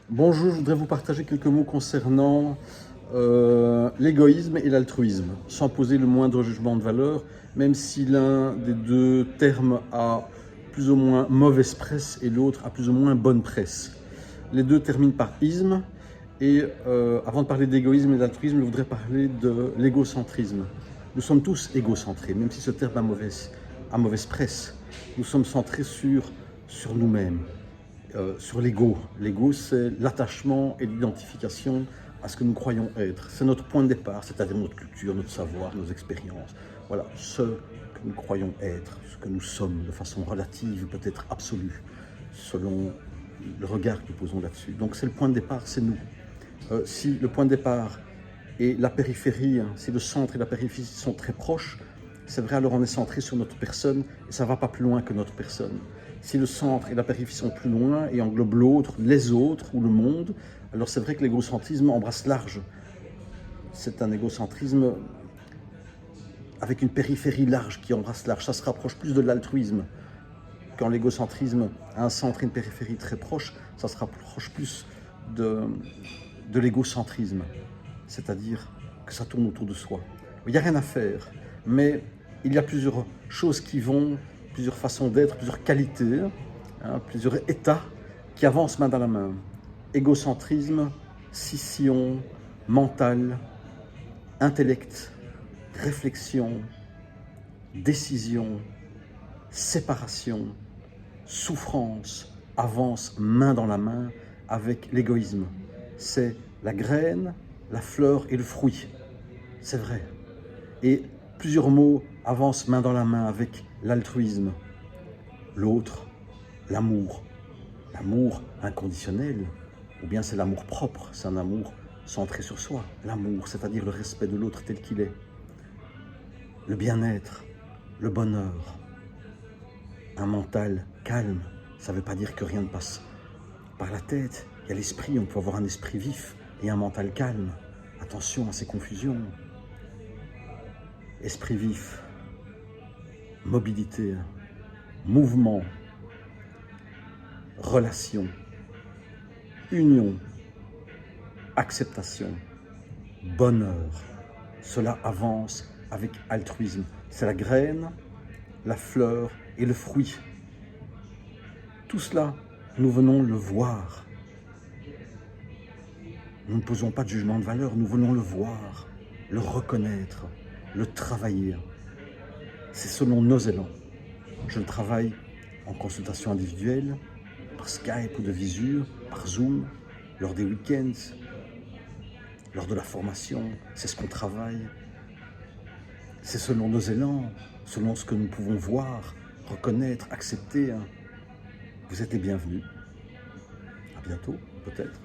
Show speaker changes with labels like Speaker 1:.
Speaker 1: Bonjour, je voudrais vous partager quelques mots concernant l'égoïsme et l'altruisme, sans poser le moindre jugement de valeur, même si l'un des deux termes a plus ou moins mauvaise presse et l'autre a plus ou moins bonne presse. Les deux terminent par isme, et avant de parler d'égoïsme et d'altruisme, je voudrais parler de l'égocentrisme. Nous sommes tous égocentrés, même si ce terme a mauvaise presse. Nous sommes centrés sur nous-mêmes. Sur l'ego. L'ego, c'est l'attachement et l'identification à ce que nous croyons être. C'est notre point de départ, c'est-à-dire notre culture, notre savoir, nos expériences. Voilà, ce que nous croyons être, ce que nous sommes de façon relative, peut-être absolue, selon le regard que nous posons là-dessus. Donc c'est le point de départ, c'est nous. Si le point de départ et la périphérie, si le centre et la périphérie sont très proches, c'est vrai, alors on est centré sur notre personne et ça ne va pas plus loin que notre personne. Si le centre et la périphérie sont plus loin et englobent l'autre, les autres ou le monde, alors c'est vrai que l'égocentrisme embrasse large. C'est un égocentrisme avec une périphérie large qui embrasse large. Ça se rapproche plus de l'altruisme. Quand l'égocentrisme a un centre et une périphérie très proches, ça se rapproche plus de l'égocentrisme. C'est-à-dire que ça tourne autour de soi. Il n'y a rien à faire, mais il y a plusieurs choses qui vont, plusieurs façons d'être, plusieurs qualités, plusieurs états qui avancent main dans la main. Égocentrisme, scission, mental, intellect, réflexion, décision, séparation, souffrance, avancent main dans la main avec l'égoïsme. C'est la graine, la fleur et le fruit. C'est vrai. Et plusieurs mots avancent main dans la main avec l'altruisme. L'autre, l'amour. L'amour inconditionnel, ou bien c'est l'amour propre, c'est un amour centré sur soi. L'amour, c'est-à-dire le respect de l'autre tel qu'il est. Le bien-être, le bonheur. Un mental calme, ça ne veut pas dire que rien ne passe par la tête. Il y a l'esprit, on peut avoir un esprit vif et un mental calme. Attention à ces confusions. Esprit vif, mobilité, mouvement, relation, union, acceptation, bonheur. Cela avance avec altruisme. C'est la graine, la fleur et le fruit. Tout cela, nous venons le voir. Nous ne posons pas de jugement de valeur, nous venons le voir, le reconnaître, le travailler. C'est selon nos élans. Je le travaille en consultation individuelle, par Skype ou de visu, par Zoom, lors des week-ends, lors de la formation. C'est ce qu'on travaille. C'est selon nos élans, selon ce que nous pouvons voir, reconnaître, accepter. Vous êtes les bienvenus. À bientôt, peut-être.